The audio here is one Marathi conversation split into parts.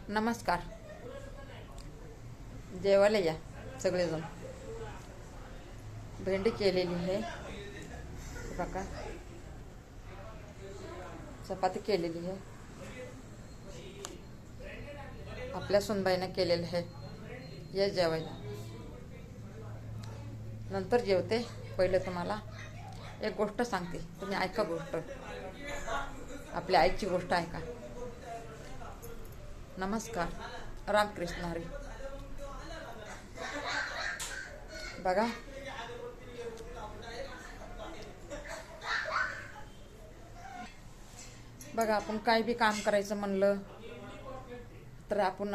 नमस्कार. जेवायला या सगळेजण. भेंडी केलेली आहे बघा, चपाती केलेली आहे, आपल्या सुनबाईनं केलेलं आहे. या जेवायला. नंतर जेवते. पहिले तुम्हाला एक गोष्ट सांगते, तुम्ही ऐका गोष्ट, आपल्या आईची गोष्ट ऐका. नमस्कार. रामकृष्ण हरी. बघा, बघा आपण काय बी काम करायचं म्हणलं तर आपण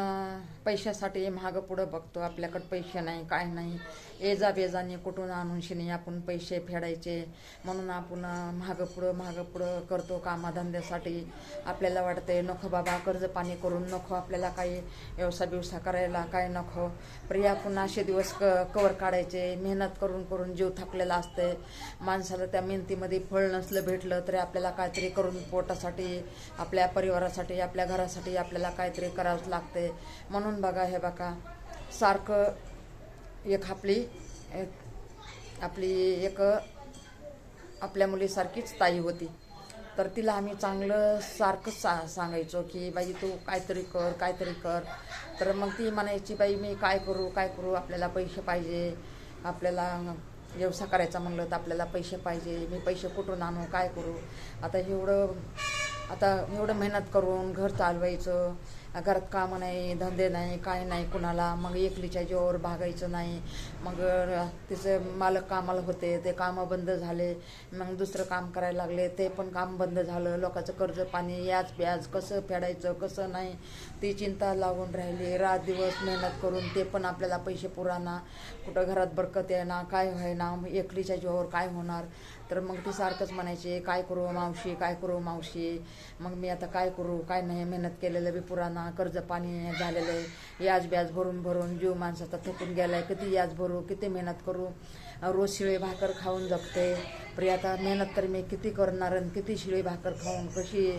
पैशासाठी मागं पुढं बघतो. आपल्याकडं पैसे नाही, काय नाही, एजा बेजाने कुठून आणून शिनी आपण पैसे फेडायचे म्हणून आपण मागं पुढं करतो कामाधंद्यासाठी. आपल्याला वाटते नको बाबा कर्ज पाणी करून नको, आपल्याला काही व्यवसाय करायला काय नको. प्रिय आपण असे दिवस कवर काढायचे. मेहनत करून करून जीव थकलेला असते माणसाला. त्या मेहनतीमध्ये फळ नसलं भेटलं तरी आपल्याला काहीतरी करून पोटासाठी, आपल्या परिवारासाठी, आपल्या घरासाठी आपल्याला काहीतरी करावं लागते. म्हणून बघा, हे बघा, सारखं एक आपली एक आपल्या मुलीसारखीच ताई होती. तर तिला आम्ही चांगलं सारखं सांगायचो की बाई तू काहीतरी कर. तर मग ती म्हणायची बाई मी काय करू, आपल्याला पैसे पाहिजे, आपल्याला व्यवसाय करायचा म्हणलं तर आपल्याला पैसे पाहिजे, मी पैसे कुठून आणू, काय करू. आता एवढं मेहनत करून घर चालवायचं, घरात कामं नाही, धंदे नाही, काय नाही कुणाला. मग एकलीच्या जीवावर भागायचं नाही. मग तिचं मालक कामाला होते, ते कामं बंद झाले. मग दुसरं काम करायला लागले, ते पण काम बंद झालं. लोकांचं कर्ज पाणी, याज कसं फेडायचं कसं नाही, ती चिंता लागून राहिली. रात दिवस मेहनत करून ते पण आपल्याला पैसे पुराना, कुठं घरात बरकत येईना, काय व्हायना, एकलीच्या जीवावर काय होणार. तर मग ती सारखंच म्हणायची काय करू मावशी. मग मी आता काय करू, काय नाही, मेहनत केलेलं बी पुराना, कर्ज पाणी झालेलं आहे, याज ब्याज भरून जीव माणसाचा थकून गेलाय. किती याज भरू, किती मेहनत करू, रोज शिळे भाकर खाऊन जगते. पण आता मेहनत तर मी किती करणार आणि किती शिळे भाकर खाऊन कशी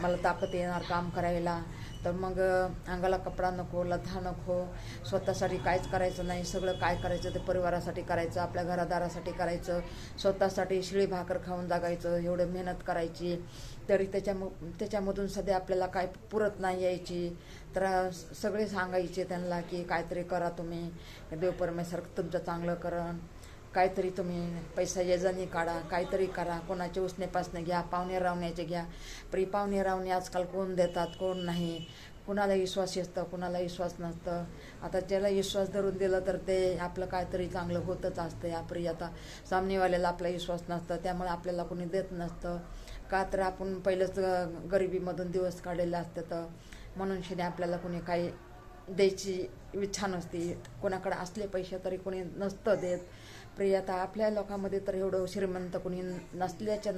मला ताकद येणार काम करायला. तर मग अंगाला कपडा नको, लथा नको, स्वतःसाठी काहीच करायचं नाही. सगळं काय करायचं ते परिवारासाठी करायचं, आपल्या घरादारासाठी करायचं, स्वतःसाठी शिळी भाकर खाऊन जगायचं. एवढं मेहनत करायची तरी त्याच्यामधून सध्या आपल्याला काय पुरत नाही यायची. तर सगळे सांगायचे त्यांना की काहीतरी करा तुम्ही, देव परमेश्वर तुमचं चांगलं करण, काहीतरी तुम्ही पैसा येजानी काढा, काहीतरी करा, कोणाचे उसने घ्या, पाहुणे रावण्याचे घ्या. पाहुणे रावणे आजकाल कोण देतात कोण नाही, कुणाला विश्वास असतं कुणाला विश्वास नसतं. आता ज्याला विश्वास धरून दिलं तर ते आपलं काहीतरी चांगलं होतच असतं. आता सामनेवाल्याला आपला विश्वास नसतं, त्यामुळे आपल्याला कोणी देत नसतं. का तर आपण पहिलंच गरिबीमधून दिवस काढलेले असतात, तर म्हणून शिने आपल्याला कोणी काही द्यायची इच्छा नसते. कोणाकडे असले पैसे तरी कोणी नसतं देत. आता आपल्या लोकांमध्ये तर एवढं श्रीमंत कोणी नसल्याच्या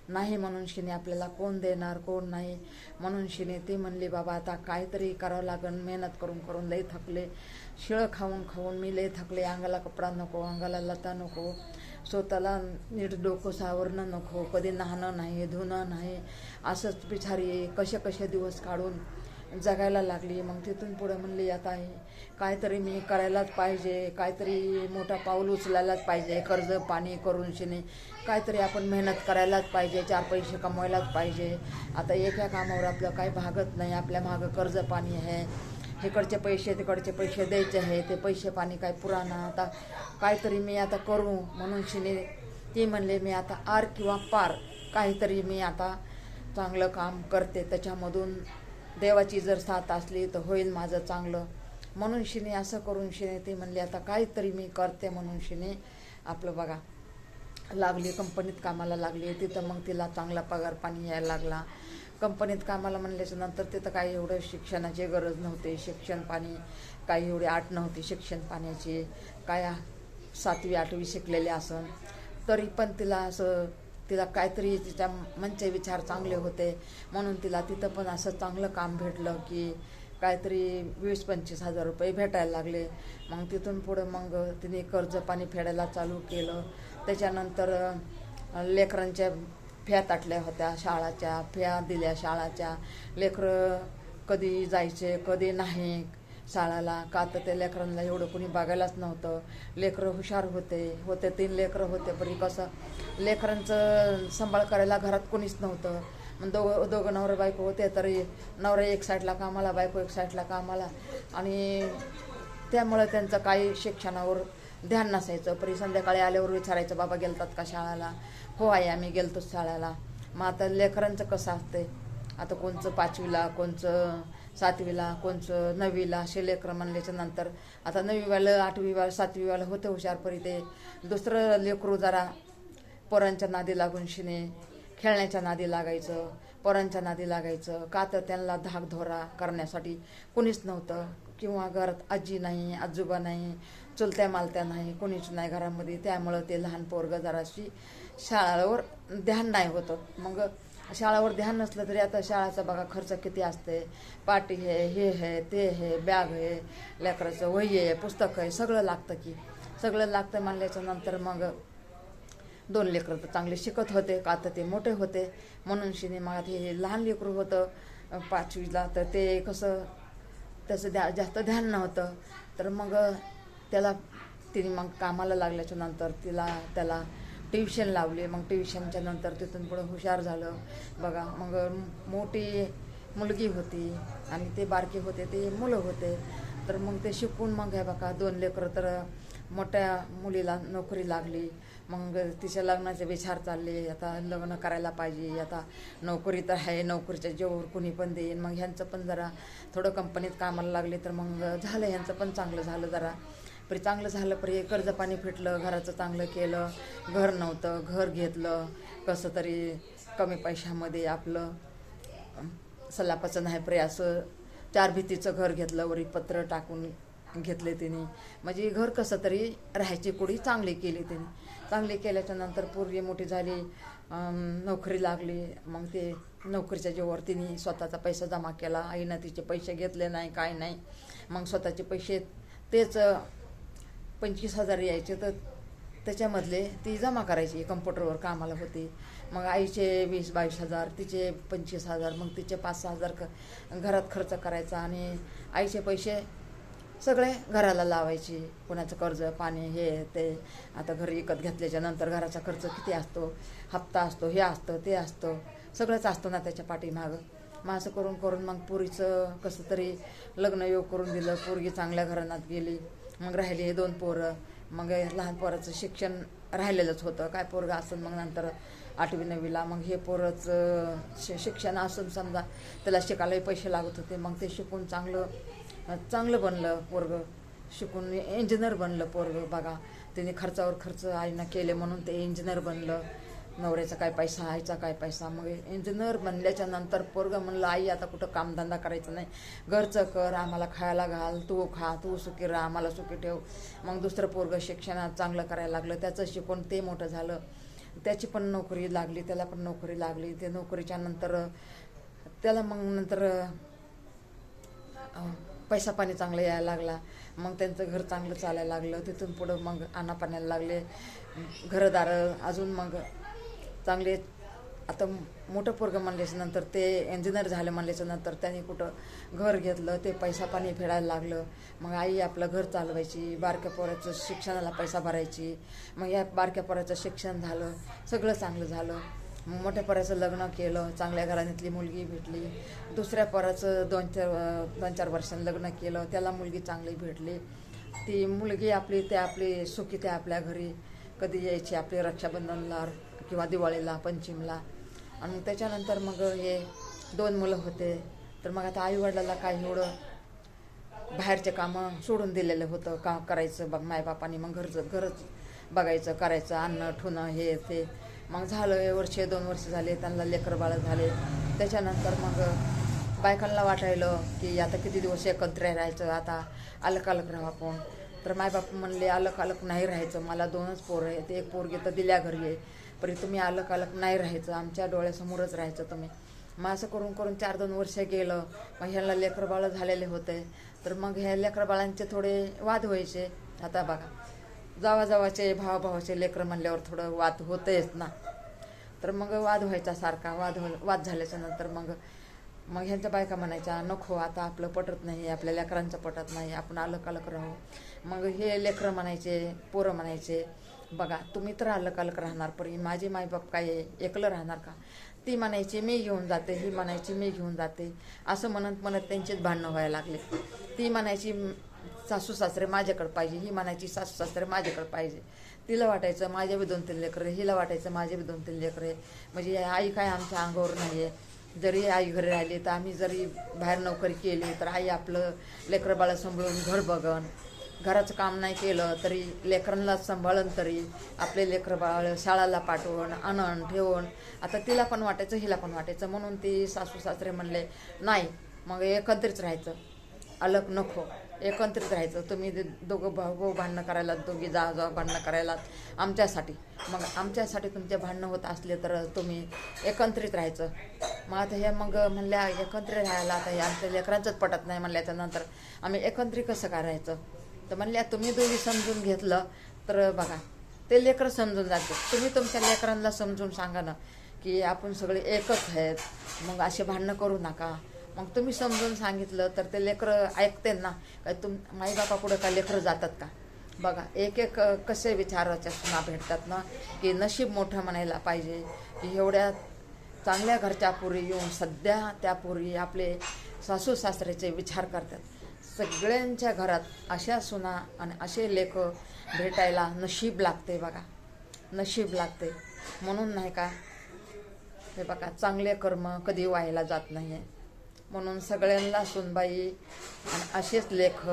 नाही, म्हणून शिने आपल्याला कोण देणार कोण नाही. म्हणून शिने ती म्हणली बाबा आता काहीतरी करावं लागन. मेहनत करून लई थकले, शिळं खाऊन मी लई थकले. अंगाला कपडा नको, अंगाला लता नको, स्वतःला नीट डोकं सावरणं नको, कधी नहाणं नाही, धुणं नाही, असंच बिचारी कसे दिवस काढून जगायला लागली. मग तिथून पुढे म्हणली आता काहीतरी मी करायलाच पाहिजे, काहीतरी मोठा पाऊल उचलायलाच पाहिजे. कर्ज पाणी करून शिने काहीतरी आपण मेहनत करायलाच पाहिजे, 4 पैसे कमवायलाच पाहिजे. आता एका कामावर आपलं काही भागत नाही, आपल्या मागं कर्ज पाणी आहे, इकडचे पैसे तिकडचे पैसे द्यायचे आहे, ते पैसे पाणी काय पुराणा. आता काहीतरी मी आता करू म्हणून शिने ती म्हणले मी आता आर किंवा पार काहीतरी मी आता चांगलं काम करते, त्याच्यामधून देवाची जर साथ असली तर होईल माझं चांगलं. म्हणून शिने असं करून शिने ती म्हणली आता काहीतरी मी करते. म्हणून शिने आपलं बघा लागली, कंपनीत कामाला लागली. तिथं मग तिला चांगला पगार पाणी यायला लागला. कंपनीत कामाला म्हणल्याच्या नंतर तिथं काही एवढं शिक्षणाची गरज नव्हती, शिक्षण पाणी काही एवढी आट नव्हती शिक्षण पाण्याची. काय 7वी 8वी शिकलेले असन तरी पण तिला काहीतरी तिच्या मनचे विचार चांगले होते, म्हणून तिला तिथं पण असं चांगलं काम भेटलं की काहीतरी 20-25 हजार रुपये भेटायला लागले. मग तिथून पुढं मग तिने कर्ज पाणी फेडायला चालू केलं. त्याच्यानंतर लेकरांच्या फ्या ताटल्या होत्या, शाळाच्या फ्या दिल्या, शाळाच्या लेकरं कधी जायचे कधी नाही शाळेला, का तर त्या लेकरांना एवढं कोणी बघायलाच नव्हतं. लेकरं हुशार होते 3 लेकरं होते, पण कसं लेकरांचं सांभाळ करायला घरात कोणीच नव्हतं. मग दोघं नवरा बायको होते, तरी नवरा एक साईडला कामाला, बायको एक साईडला कामाला, आणि त्यामुळं त्यांचं काही शिक्षणावर ध्यान नसायचं. परी संध्याकाळी आल्यावर विचारायचं, बाबा गेलतात का शाळेला? हो आई, आम्ही गेलतोच शाळेला. मग आता लेकरांचं कसं असते, आता कोणचं 5वीला, कोणचं 7वीला, कोणचं 9वीला, असे लेकरं म्हणल्याच्या नंतर आता 9वीवालं 8वीवालं 7वीवालं होते हुशार, परी ते दुसरं लेकरू जरा पोरांच्या नादी लागून शिने खेळण्याच्या नादी लागायचं, पोरांच्या नादी लागायचं, का तर त्यांना धाकधोरा करण्यासाठी कोणीच नव्हतं, किंवा घरात आजी नाही, आजोबा नाही, चुलत्या मालत्या नाही, कोणीच नाही घरामध्ये. त्यामुळं ते लहान पोरगं जराशी शाळेवर ध्यान नाही होतं. मग शाळेवर ध्यान नसलं तरी आता शाळेचा बघा खर्च किती असते, पाटी हे ते हे, बॅग आहे, लेकराचं वही आहे, पुस्तक आहे, सगळं लागतं की. सगळं लागतं म्हणल्याच्या नंतर मग 2 लेकरं तर चांगले शिकत होते, का तर ते मोठे होते म्हणून शिने. मग हे लहान लेकरू होतं 5वीला, तर ते कसं त्याचं जास्त ध्यान नव्हतं. तर मग तिने मग कामाला लागल्याच्या नंतर त्याला ट्युशन लावली. मग ट्युशनच्या नंतर तिथून पुढं हुशार झालं बघा. मग मोठी मुलगी होती आणि ते बारके होते, ते मुलं होते. तर मग ते शिकून मग हे बघा 2 लेकरं, तर मोठ्या मुलीला नोकरी लागली. मग तिच्या लग्नाचे विचार चालले, आता लग्न करायला पाहिजे, आता नोकरी तर आहे, नोकरीच्या जेवढं कुणी पण देईन. मग ह्यांचं पण जरा थोडं कंपनीत कामाला लागले, तर मग झालं ह्यांचं पण चांगलं झालं जरा. परी चांगलं झालं, परी कर्ज पाणी फिटलं, घराचं चांगलं केलं. घर नव्हतं, घर घेतलं कसं तरी कमी पैशामध्ये, आपलं सल्लापाचं नाही परी, असं 4 भिंतीचं घर घेतलं, वरी पत्र टाकून घेतले तिने. म्हणजे घर कसं तरी राहायची कुडी चांगली केली तिने. चांगली केल्याच्या नंतर पोरगी मोठी झाली, नोकरी लागली. मग ते नोकरीच्या जेव्हावर तिने स्वतःचा पैसा जमा केला. आईनं तिचे पैसे घेतले नाही, काय नाही. मग स्वतःचे पैसे तेच 25,000 यायचे, तर त्याच्यामधले ती जमा करायची. कम्प्युटरवर कामाला होती. मग आईचे 20-22,000, तिचे 25,000, मग तिचे 5-6,000 घरात खर्च करायचा, आणि आईचे पैसे सगळे घराला लावायची. कोणाचं कर्ज पाणी हे ते. आता घर विकत घेतल्याच्या नंतर घराचा खर्च किती असतो, हप्ता असतो, हे असतं ते असतं, सगळंच असतं ना त्याच्या पाठीमागं. मग असं करून करून मग पोरीचं कसं तरी लग्न योग करून दिलं. पोरगी चांगल्या घराण्यात गेली. मग राहिली हे 2 पोरं. मग लहान पोराचं शिक्षण राहिलेलंच होतं, काय पोरगा असून मग नंतर 8वी-9वीला. मग हे पोराचं शिक्षण असून समजा त्याला शिकायलाही पैसे लागत होते. मग ते शिकून चांगलं बनलं पोरगं, शिकून इंजिनियर बनलं पोरगं बघा. तिने खर्चावर खर्च आईनं केले म्हणून ते इंजिनियर बनलं. नवऱ्याचा काय पैसा, आईचा काय पैसा. मग इंजिनियर बनल्याच्या नंतर पोरगं म्हणलं, आई आता कुठं कामधंदा करायचं नाही, घरचं कर, आम्हाला खायला घाल, तू खा, तू सुखी राहा, आम्हाला सुखी ठेव. मग दुसरं पोरगं शिक्षणात चांगलं करायला लागलं. त्याचं शिकून ते मोठं झालं. त्याची पण नोकरी लागली, त्याला पण नोकरी लागली. ते नोकरीच्या नंतर त्याला मग नंतर पैसा पाणी चांगला यायला लागला. मग त्यांचं घर चांगलं चालायला लागलं. तिथून पुढं मग आणापाण्याला लागले, घरदारं अजून मग चांगले. आता मोठं पोरगं म्हणल्याच्या नंतर ते इंजिनियर झालं म्हणल्याच्या नंतर त्यांनी कुठं घर घेतलं, ते पैसा पाणी फेडायला लागलं. मग आई आपलं घर चालवायची, बारक्या पोराचं शिक्षणाला पैसा भरायची. मग या बारक्या पोराचं शिक्षण झालं, सगळं चांगलं झालं. मग मोठ्या पोराचं लग्न केलं, चांगल्या घराण्यातली मुलगी भेटली. दुसऱ्या पोराचं 2-4 वर्षांनी लग्न केलं, त्याला मुलगी चांगली भेटली. ती मुलगी आपली सुखी त्या आपल्या घरी कधी यायची, आपली रक्षाबंधनला किंवा दिवाळीला, पंचमीला. आणि त्याच्यानंतर मग हे 2 मुलं होते. तर मग आता आईवडिलाला काय एवढं बाहेरचे कामं सोडून दिलेलं होतं, का करायचं बघ मायबापानी. मग घरच बघायचं, करायचं, अन्न ठुणं हे ते. मग झालं 2 वर्ष झाले, त्यांना लेकर बाळ झाले. त्याच्यानंतर मग बायकांना वाटायलं की आता किती दिवस एकत्र राहायचं, आता अलग राहा आपण. तर मायबाप म्हणले अलग नाही राहायचं, मला 2च पोरं आहेत, एक पोरगी तर दिल्या घरी आहे, पण तुम्ही अलग नाही राहायचं, आमच्या डोळ्यासमोरच राहायचं तुम्ही. मग असं करून 4-2 वर्ष गेलं. मग ह्याला लेकर बाळ झालेले होते. तर मग ह्या लेकर बाळांचे थोडे वाद व्हायचे. आता बघा जावाचे भावाचे लेकरं म्हणल्यावर थोडं वाद होतेच ना. तर मग वाद व्हायचा सारखा. वाद झाल्याच्या नंतर मग मग ह्यांच्या बायका म्हणायच्या नको आता आपलं पटत नाही, आपल्या लेकरांचं पटत नाही, आपण अलग अलग राहू. मग हे लेकरं म्हणायचे, पोरं म्हणायचे बघा तुम्ही तर अलग अलग राहणार, पण माझे मायबाप काय एकलं राहणार का? ती म्हणायची मी घेऊन जाते, ही म्हणायची मी घेऊन जाते, असं म्हणत म्हणत त्यांचेच भांडणं व्हायला लागले. ती म्हणायची सासू सासरे माझ्याकडे पाहिजे, ही म्हणायची सासू सासरे माझ्याकडे पाहिजे. तिला वाटायचं माझ्या बी 2-3 लेकरं, हिला वाटायचं माझे बी 2-3 लेकरं, म्हणजे आई काय आमच्या अंगावर नाही आहे. जरी आई घरी राहिली तर आम्ही जरी बाहेर नोकरी केली तर आई आपलं लेकरं बाळं सांभाळून घर बघन, घराचं काम नाही केलं तरी लेकरांना सांभाळून, तरी आपले लेकरं बाळ शाळेला पाठवून आणून ठेवून. आता तिला पण वाटायचं हिला पण वाटायचं, म्हणून ती सासू सासरे म्हणले नाही मग एकत्रित राहायचं, अलग नको, एकत्रित राहायचं. तुम्ही दोघं भाऊ भांडणं करायला, दोघी जाव भांडणं करायला आमच्यासाठी, मग आमच्यासाठी तुमचे भांडणं होत असले तर तुम्ही एकत्रित राहायचं. मग आता हे मग म्हणल्या एकत्रित राहायला आता हे आमच्या लेकरांचंच पटत नाही म्हणल्याच्यानंतर आम्ही एकत्रित कसं करायचं? तर म्हणल्या तुम्ही दोघी समजून घेतलं तर बघा ते लेकरं समजून जाते. तुम्ही तुमच्या लेकरांना समजून सांगा ना की आपण सगळे एकच आहेत, मग असे भांडणं करू नका. मग तुम्ही समजून सांगितलं तर ते लेकरं ऐकते ना. काय माईबापापुढं का लेकरं जातात का? बघा एक एक कसे विचाराच्या सुना भेटतात ना की नशीब मोठं म्हणायला पाहिजे की एवढ्या चांगल्या घरच्या पोरी येऊन सध्या त्या पोरी आपले सासू सासऱ्याचे विचार करतात. सगळ्यांच्या घरात अशा सुना आणि असे लेक भेटायला नशीब लागते बघा, नशीब लागते. म्हणून नाही का हे बघा चांगले कर्म कधी व्हायला जात नाही आहे. म्हणून सगळ्यांना सुनबाई आणि असेच लेख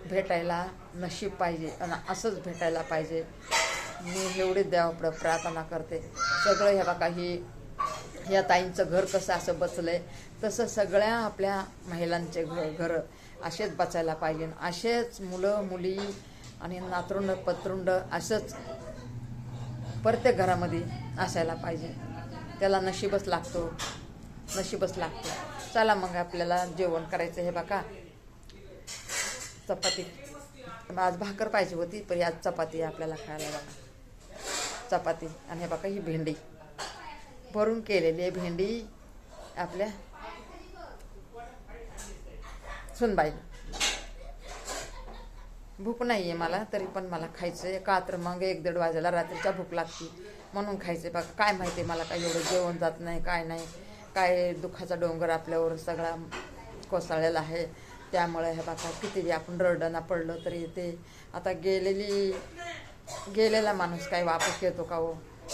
भेटायला नशीब पाहिजे आणि असंच भेटायला पाहिजे. मी एवढी देवापुढं प्रार्थना करते. सगळं हे बघा ह्या ताईंचं घर कसं असं बसलं आहे तसं सगळ्या आपल्या महिलांचे घर असेच बचायला पाहिजे. असेच मुलं मुली आणि नातरुंड पत्रुंड असंच प्रत्येक घरामध्ये असायला पाहिजे. त्याला नशीबच लागतो, नशीबच लागतो. चला मग आपल्याला जेवण करायचं. हे बघा चपाती, आज भाकर पाहिजे होती पण आज चपाती आपल्याला खायला. बघा चपाती आणि हे बघा ही भेंडी भरून केलेली आहे, भेंडी आपल्या सुनबाई. भूक नाही आहे मला तरी पण मला खायचं आहे का, तर मग 1-1:30 वाजायला रात्रीच्या भूक लागते म्हणून खायचं आहे. बघा काय माहिती मला काय एवढं जेवण जात नाही, काय नाही, काय दुःखाचा डोंगर आपल्यावर सगळा कोसळलेला आहे. त्यामुळे हे बघा किती आपण रडणं पडलं तरी ते आता गेलेला माणूस काय वापस येतो का हो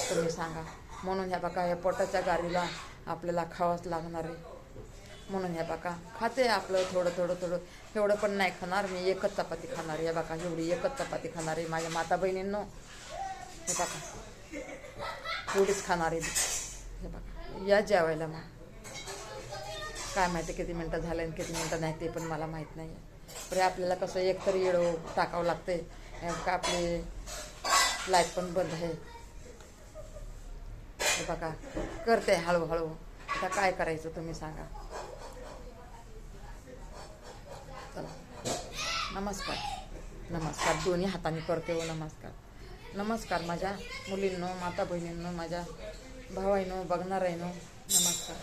तुम्ही सांगा. म्हणून ह्या बघा या पोटाच्या गाडीला आपल्याला खावंच लागणार आहे. म्हणून ह्या बघा खाते आपलं थोडं थोडं थोडं, एवढं पण नाही खाणार मी, एकच चपाती खाणार आहे. बघा एवढी एकच चपाती खाणार आहे माझ्या माता बहिणींनो. हे बघा एवढीच खाणार आहे. हे बघा या जेवायला. मग काय माहिती किती मिनटं झाले आणि किती मिनटं नाही ते पण मला माहीत नाही आहे. पण आपल्याला कसं एकतरी येडो टाकावं लागते का, आपली लाईट पण बंद आहे. हे बघा करते हळूहळू. आता काय करायचं तुम्ही सांगा. चला नमस्कार, नमस्कार दोन्ही हाताने करते हो नमस्कार. नमस्कार माझ्या मुलींनो, माता बहिणींनो, माझ्या भावाईनो, बघणाराईनो नमस्कार.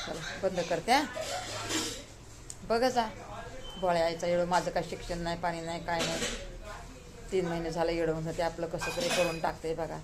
चला बंद करते. बघा जा बोळ्या यायचा एवढं. माझं काय शिक्षण नाही, पाणी नाही, काय नाही. 3 महिने झालं एवढं म्हणतं ते आपलं कसं तरी करून टाकते बघा.